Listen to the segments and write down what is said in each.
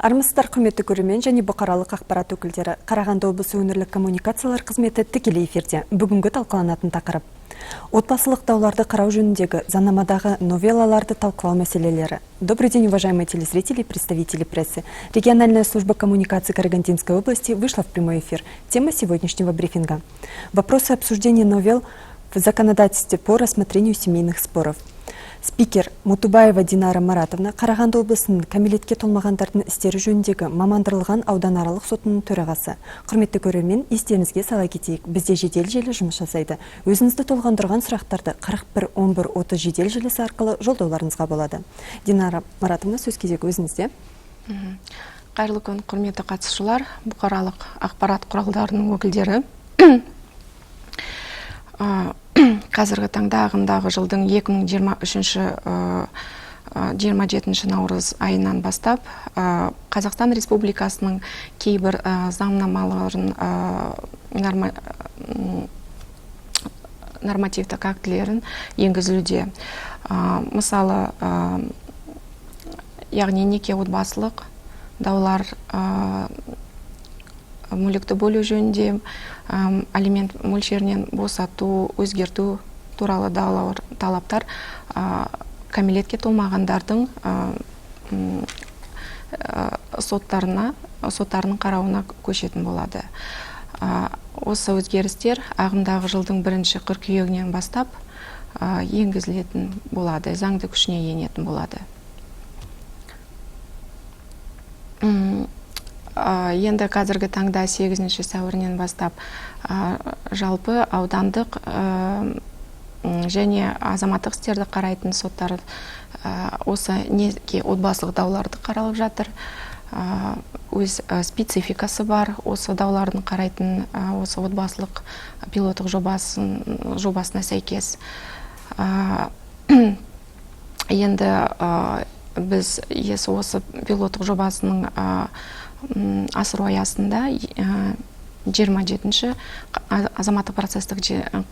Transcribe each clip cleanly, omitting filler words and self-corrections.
Армысыздар, құрметті көрермен және бұқаралық ақпарат өкілдері. Қарағанды облысы өңірлік коммуникациялар қызметі тікелей эфирде. Бүгінгі талқыланатын тақырып: отбасылық дауларды қарау жөніндегі заңнамадағы новеллаларды талқылау мәселелері. Добрый день, уважаемые телезрители и представители прессы. Региональная служба коммуникации Карагандинской области вышла в прямой эфир. Тема сегодняшнего брифинга: вопросы обсуждения новелл в законодательстве по рассмотрению семейных споров. Спикер Мутубаева Динара Маратовна Қарағанды облысының кәмелетке толмағандардың істері жөніндегі мамандырылған ауданаралық сотының төрағасы. Құрметті көрермен, естеріңізге сала кетейік, бізде жедел желі жұмыс жасайды. Өзіңізді толғандырған сұрақтарды 41 11 30 жедел желісі арқылы жолдауларыңызға болады. Динара Маратовна, сөз кезегі өзіңізде. Қайырлы күн, құрметті қатысушылар, бұқаралық ақпарат құралдарының өкілдері. Қазіргі таңда ағымдағы жылдың 2023-27 наурыз айынан бастап Қазақстан Республикасының кейбір заңнамаларын, нормативтік актілерін енгізілуде. Мысалы, яғни неке отбасылық даулар, мүлікті бөлу жөнінде, алимент мөлшерінен босату, өзгерту туралы талаптар кәмелетке толмағандардың соттарының қарауына көшетін болады. Осы өзгерістер ағымдағы жылдың 1 қыркүйегінен бастап енгізілетін болады, заңды күшіне енетін болады. Енді қазіргі таңда 8 сәуірінен бастап жалпы аудандық және азаматтық істерді қарайтын соттар осы неке отбасылық дауларды қаралып жатыр. Өз спецификасы бар осы даулардың қарайтын осы отбасылық пилоттық жобасына сәйкес. Енді біз осы пилоттық жобасының асыру аясында 27-ші азаматтық процестік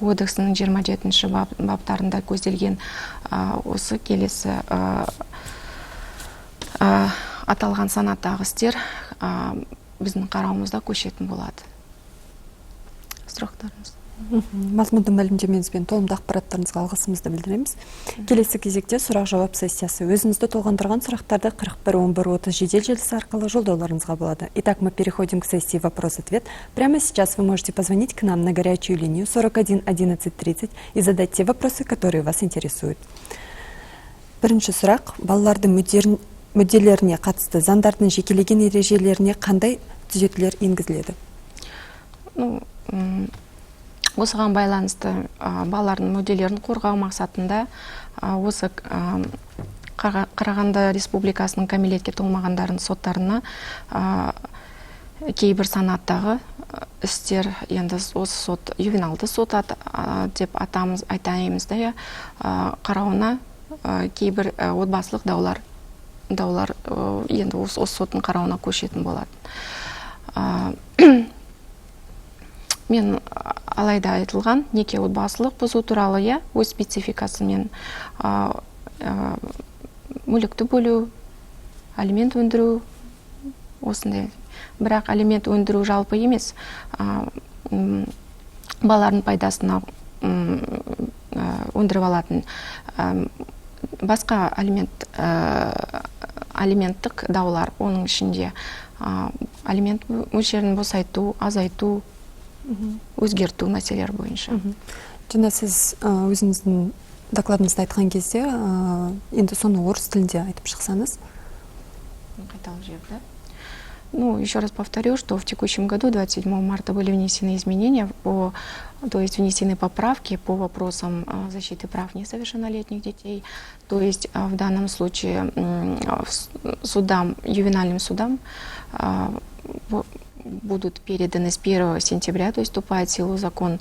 кодексінің 27-ші баптарында көзделген осы келесі аталған санаттағы істер біздің қарауымызда көшетін болады. Сұрақтарыңыз? Мазмұнды мәлімдемеңізбен толымды ақпараттарыңызға алғысымызды білдіреміз. Келесі кезекте сұрақ-жауап сессиясы. Өзіңізді толғандырған сұрақтарды 41 11 30 жедел желісі арқылы жолдауларыңызға болады. Итак, мы переходим к сессии вопрос-ответ. Прямо сейчас вы можете позвонить к нам на горячую линию 41 11 30 и задать те вопросы, которые вас интересуют. Бірінші сұрақ: балалардың мүдделеріне қатысты заңдардың жекелеген ережелеріне қандай түзетулер енгізіледі? Осыған байланысты балалардың мүдделерін қорғау мақсатында осы Қарағанды Республикасының кәмелетке толмағандардың соттарына кейбір санаттағы істер, енді осы сот, ювеналды сот деп айтаймыз да, қарауына кейбір отбасылық даулар енді осы соттың қарауына көшетін болады. Мен алайда айтылған неке отбасылық бұзу туралы өз спецификасымен мүлікті бөлу, алимент өндіру, осындай. Бірақ алимент өндіру жалпы емес, балалардың пайдасына өндіріп алатын басқа алименттік даулар, оның ішінде алимент мөлшерін босайту, азайту, өзгерту мәселелер бойынша. Жаңа сіз өзіңіздің докладыңызда айтқан кезде, енді соны орыс тілінде айтып шықсаңыз? Қайталап жіберді. Еще раз повторю, что в текущем году, 27 марта, были внесены изменения, то есть внесены поправки по вопросам защиты прав несовершеннолетних детей. То есть в данном случае ювенальным судам будут переданы с 1 сентября, то есть вступает в силу закон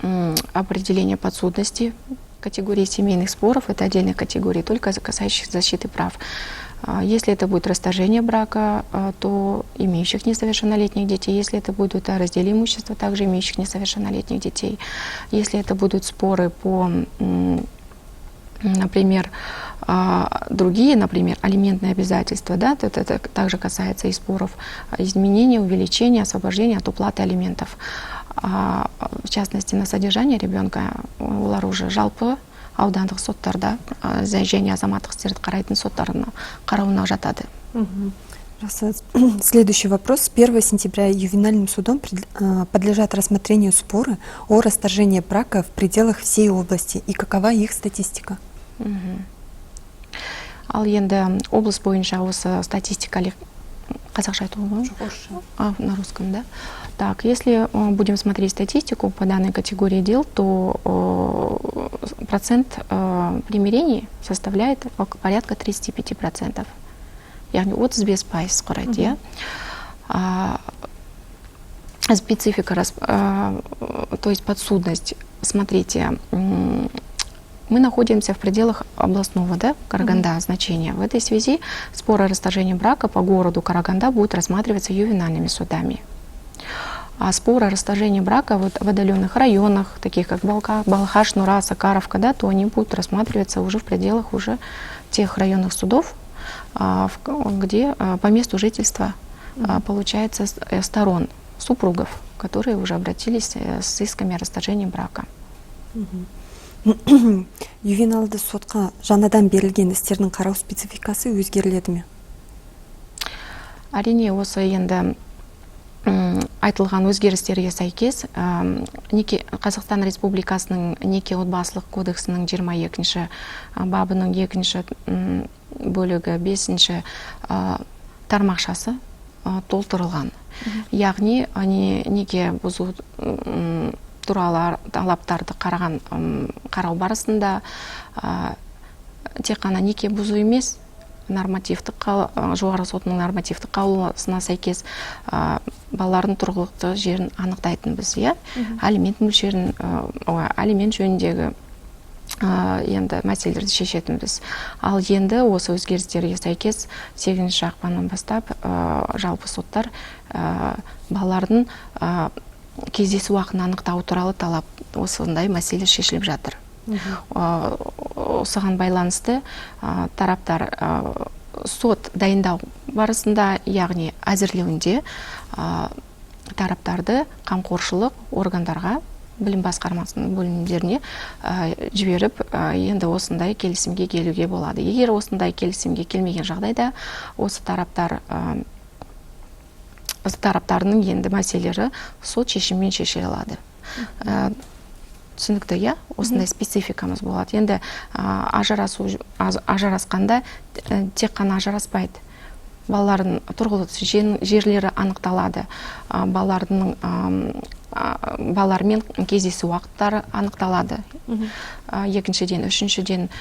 определения подсудности категории семейных споров. Это отдельная категория, только касающихся защиты прав. Если это будет расторжение брака, то имеющих несовершеннолетних детей. Если это будет раздел имущества, также имеющих несовершеннолетних детей. Если это будут споры по, например, Другие, например, алиментные обязательства, да, это также касается и споров изменения, увеличения, освобождения от уплаты алиментов. В частности, на содержание ребенка олар уже жалпы аудандық соттарда және азаматтық істерді қарайтын соттарының қарауына жатады. Следующий вопрос. С 1 сентября ювенальным судом подлежат рассмотрению споры о расторжении брака в пределах всей области. И какова их статистика? Ал енді облыс бойынша осы статистикалық қазақша айту ма? На русском, да? Так, если будем смотреть статистику по данной категории дел, то процент примирений составляет порядка 35%. Яғни 35% құрайды, иә. Специфика, то есть подсудность. Смотрите, мы находимся в пределах областного, да, Караганда значения. В этой связи спор о расторжении брака по городу Караганда будет рассматриваться ювенальными судами. А спор о расторжении брака в отдаленных районах, таких как Балхаш, Нура, Сакаровка, да, то они будут рассматриваться уже в пределах уже тех районных судов, где по месту жительства получается сторон супругов, которые уже обратились с исками о расторжении брака. Ювеналды сотқа жаңадан берілген істердің қарау спецификасы өзгеріледі ме? Әрине, осы енді айтылған өзгерістерге сәйкес Қазақстан Республикасының неке отбасылық кодексінің 22-ші бабының 2-ші бөлігі 5-ші тармақшасы толтырылған. Яғни, неке бұзу туралы талаптарды қарау барысында тек қана неке бұзу емес, жоғары сотының нормативтік қаулысына сәйкес балалардың тұрғылықты жерін анықтайтынбыз, иә? Алимент мөлшерін, алимент жөніндегі енді мәселелерді шешетінбіз. Ал енді осы өзгерістерге сәйкес 8-ші ақпаннан бастап жалпы соттар балалардың кездесу уақытын анықтау туралы талап, осындай мәселе шешіліп жатыр. Осыған байланысты тараптар сот дайындау барысында, яғни әзірлеуінде тараптарды қамқоршылық органдарға, білім басқармасының бөлімдеріне жіберіп, енді осындай келісімге келуге болады. Егер осындай келісімге келмеген жағдайда, осы тараптарының енді мәселелері сот шешіммен шешіле алады. Түсінікті, иә? Осындай спецификамыз болады. Енді ажырасқанда тек қана ажыраспайды. Балалардың тұрғылықты жерлері анықталады. Балалармен кездесу уақыттары анықталады. Екіншіден, үшіншіден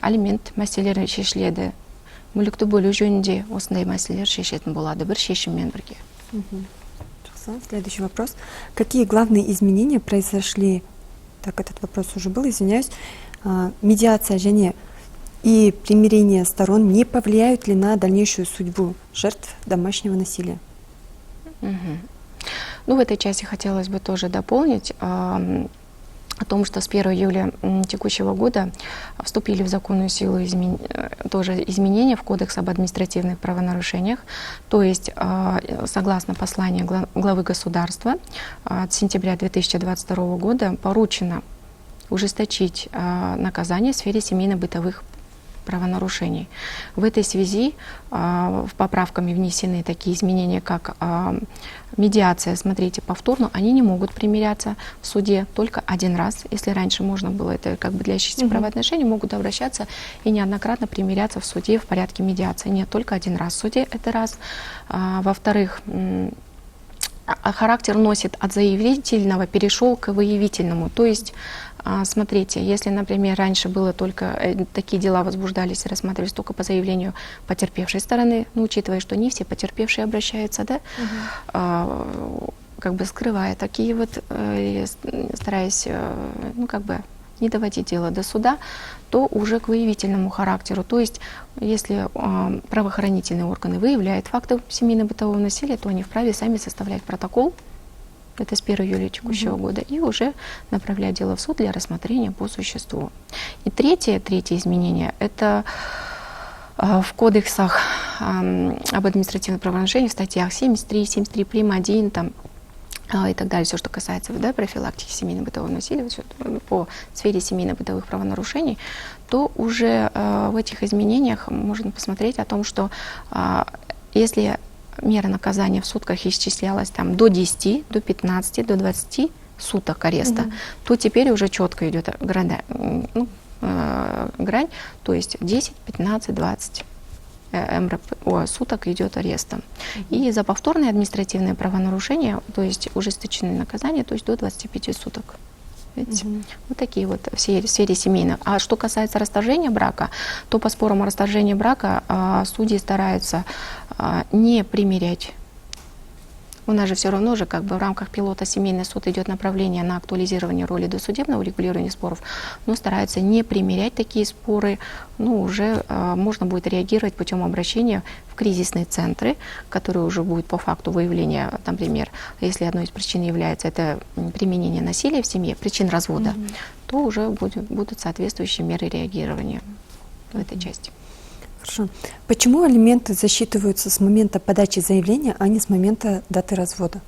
алимент мәселелері шешіледі. Мүлікті бөлу жөнінде осындай мәселелер шешетін болады бір шешіммен бірге. Следующий вопрос. Какие главные изменения произошли, так этот вопрос уже был, извиняюсь, медиация и примирение сторон не повлияют ли на дальнейшую судьбу жертв домашнего насилия? Ну, в этой части хотелось бы тоже дополнить о том, что с 1 июля текущего года вступили в законную силу тоже изменения в Кодекс об административных правонарушениях. То есть, согласно посланию главы государства от сентября 2022 года поручено ужесточить наказание в сфере семейно-бытовых правонарушений. В этой связи в поправками внесены такие изменения, как медиация, смотрите, повторно, они не могут примиряться в суде только один раз. Если раньше можно было это как бы длящиеся правоотношения, могут обращаться и неоднократно примиряться в суде в порядке медиации. Нет, только один раз в суде, это раз. Во-вторых, характер носит от заявительного, перешел к выявительному. То есть, смотрите, если, например, раньше было только такие дела возбуждались и рассматривались только по заявлению потерпевшей стороны, ну, учитывая, что не все потерпевшие обращаются, да, как бы скрывая такие вот, стараясь, ну, как бы не доводить дело до суда, то уже к выявительному характеру. То есть, если правоохранительные органы выявляют факты семейно-бытового насилия, то они вправе сами составлять протокол это с 1 июля текущего года, и уже направлять дело в суд для рассмотрения по существу. И третье изменение – это в кодексах об административных правонарушениях, в статьях 73, 73 прим. 1, там, и так далее, все, что касается профилактики семейно-бытового насилия по сфере семейно-бытовых правонарушений, то уже в этих изменениях можно посмотреть о том, что если мера наказания в сутках исчислялась там, до 10, до 15, до 20 суток ареста, то теперь уже четко идет грань, то есть 10, 15, 20 суток идет арестом. И за повторные административные правонарушения, то есть ужесточенные наказания, то есть до 25 суток. Видите? Вот такие вот в сфере семейного. А что касается расторжения брака, то по спорам о расторжении брака судьи стараются не примирять. У нас же все равно же как бы в рамках пилота семейный суд идет направление на актуализирование роли досудебного урегулирования споров, но стараются не примирять такие споры, уже можно будет реагировать путем обращения в кризисные центры, которые уже будут по факту выявления, например, если одной из причин является это применение насилия в семье, причин развода, то уже будут соответствующие меры реагирования в этой части. Хорошо. Почему алименты засчитываются с момента подачи заявления, а не с момента даты развода?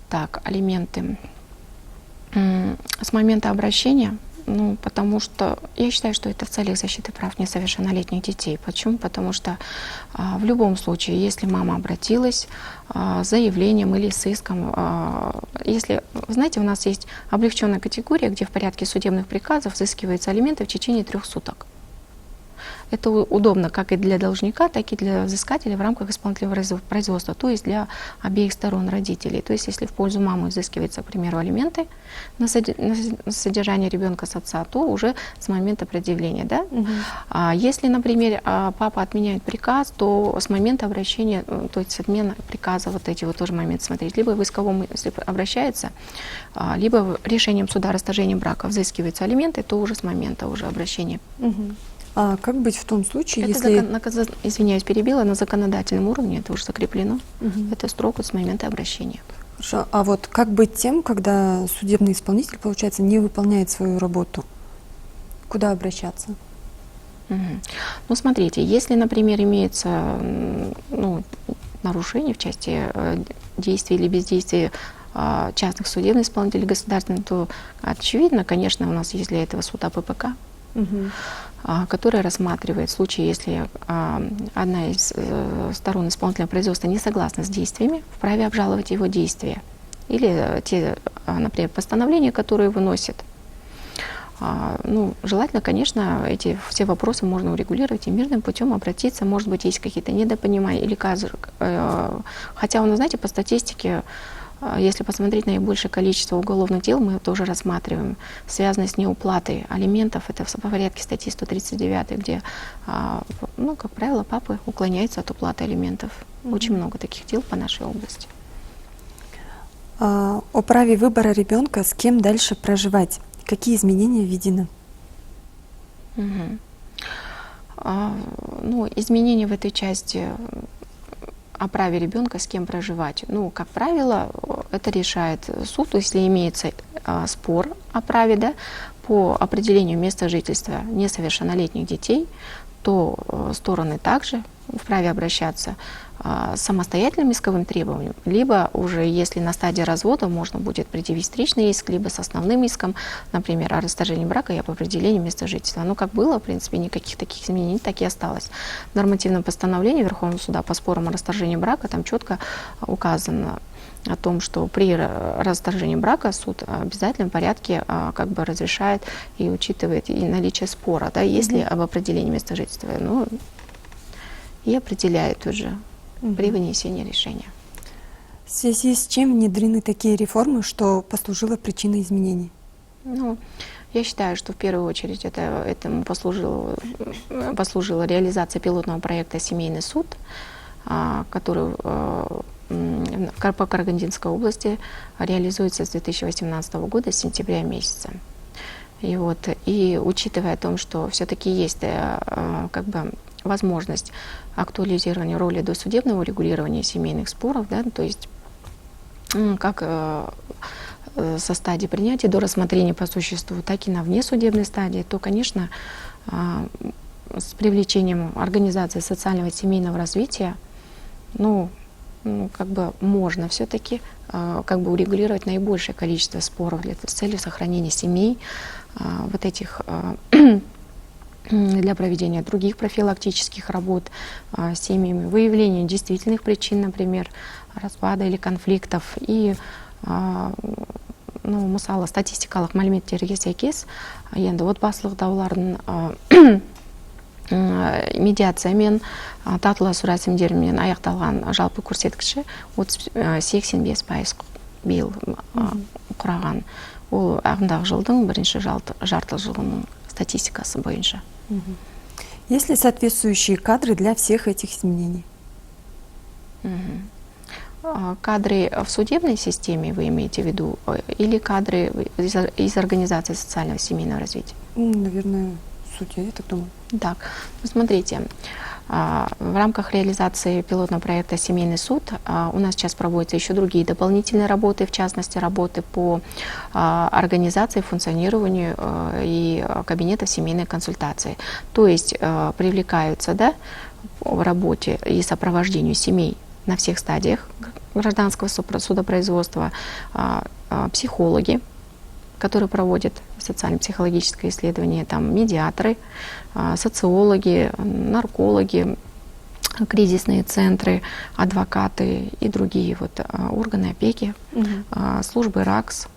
Так, алименты. С момента обращения, потому что я считаю, что это в целях защиты прав несовершеннолетних детей. Почему? Потому что в любом случае, если мама обратилась с заявлением или с иском, если, знаете, у нас есть облегченная категория, где в порядке судебных приказов взыскиваются алименты в течение 3 суток. Это удобно как и для должника, так и для взыскателя в рамках исполнительного производства, то есть для обеих сторон родителей. То есть если в пользу мамы взыскиваются, к примеру, алименты на содержание ребенка с отца, то уже с момента предъявления. Да? А если, например, папа отменяет приказ, то с момента обращения, то есть отмена приказа, вот эти вот тоже моменты смотреть. Либо в исковом, если обращается, либо решением суда о расторжении брака взыскиваются алименты, то уже с момента уже обращения. А как быть в том случае, это если... извиняюсь, перебила, на законодательном уровне это уже закреплено. Это строго с момента обращения. Хорошо. А вот как быть тем, когда судебный исполнитель, получается, не выполняет свою работу? Куда обращаться? Смотрите, если, например, имеется нарушение в части действий или бездействия частных судебных исполнителей государственных, то очевидно, конечно, у нас есть для этого суд АППК, который рассматривает случаи, если одна из сторон исполнительного производства не согласна с действиями, вправе обжаловать его действия. Или те, например, постановления, которые выносит. Желательно, конечно, эти все вопросы можно урегулировать и мирным путем обратиться. Может быть, есть какие-то недопонимания или казы. Хотя у нас, знаете, по статистике, если посмотреть наибольшее количество уголовных дел, мы тоже рассматриваем, связанные с неуплатой алиментов. Это в порядке статьи 139, где, как правило, папы уклоняются от уплаты алиментов. Очень много таких дел по нашей области. О праве выбора ребенка, с кем дальше проживать. Какие изменения введены? Изменения в этой части о праве ребенка, с кем проживать. Как правило, это решает суд, если имеется спор о праве, да, по определению места жительства несовершеннолетних детей, то стороны также вправе обращаться с самостоятельным исковым требованием, либо уже, если на стадии развода, можно будет предъявить встречный иск, либо с основным иском, например, о расторжении брака и об определении места жительства. Как было, в принципе, никаких таких изменений, так и осталось. В нормативном постановлении Верховного суда по спорам о расторжении брака там четко указано о том, что при расторжении брака суд в обязательном порядке разрешает и учитывает и наличие спора, да, если об определении места жительства, и определяет уже при вынесении решения. В связи с чем внедрены такие реформы, что послужило причиной изменений? Я считаю, что в первую очередь этому послужила реализация пилотного проекта «Семейный суд», который по Карагандинской области реализуется с 2018 года, с сентября месяца. И учитывая о том, что все-таки есть возможность актуализирования роли досудебного урегулирования семейных споров, да, то есть как со стадии принятия до рассмотрения по существу, так и на внесудебной стадии, то, конечно, с привлечением организации социального и семейного развития, как бы можно все-таки как бы урегулировать наибольшее количество споров с целью сохранения семей, вот этих для проведения других профилактических работ с семьями, выявления действительных причин, например, развода или конфликтов. И мысалы статистикалық мәліметтерге сәйкес, енді отбасылық даулардың медиациямен, татуласу рәсімдерімен аяқталған жалпы көрсеткіші 85% биыл құраған. Ол ағымдағы жылдың бірінші жарты жылының статистикасы бойынша. Есть ли соответствующие кадры для всех этих изменений? Кадры в судебной системе вы имеете в виду, или кадры из организации социального и семейного развития? Наверное, судья, я так думаю. Так, смотрите, в рамках реализации пилотного проекта «Семейный суд» у нас сейчас проводятся еще другие дополнительные работы, в частности, работы по организации, функционированию и кабинетов семейной консультации. То есть привлекаются, да, в работе и сопровождению семей на всех стадиях гражданского судопроизводства психологи, которые проводят социально-психологическое исследование, там медиаторы, социологи, наркологи, кризисные центры, адвокаты и другие органы опеки, службы РАКС,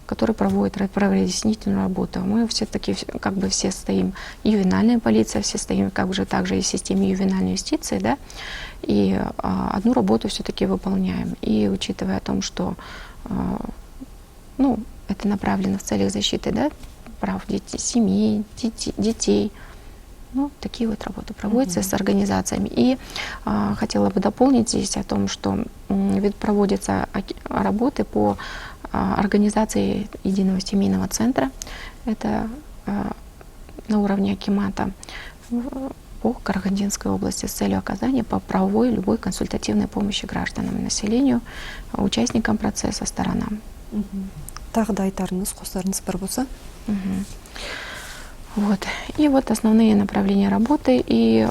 которые проводят правообъяснительную работу. Мы все-таки как бы все стоим, ювенальная полиция, все стоим как бы также и в системе ювенальной юстиции, да, и одну работу все-таки выполняем. И учитывая о том, что это направлено в целях защиты, да, прав детей, семей, детей. Такие вот работы проводятся с организациями. И хотела бы дополнить здесь о том, что ведь проводятся работы по организации единого семейного центра. Это на уровне акимата по Карагандинской области с целью оказания по правовой любой консультативной помощи гражданам и населению, участникам процесса, сторонам. Тағы да айтарыңыз, қосарыңыз бар болса? И основные направления работы. И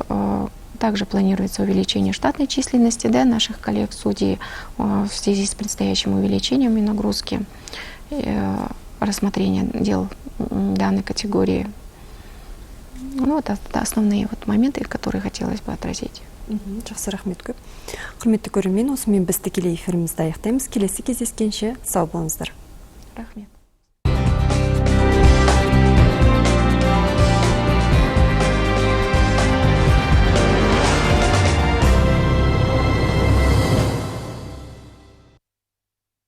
также планируется увеличение штатной численности, да, наших коллег-судей в связи с предстоящим увеличением и нагрузки, рассмотрения дел данной категории. Это основные моменты, которые хотелось бы отразить. Жақсы, рахмет көп. Құрметті көрермен, осымен біз тікелей эфирімізді аяқтаймыз. Келесі кездескенше сау болыңыздар. Рахмет.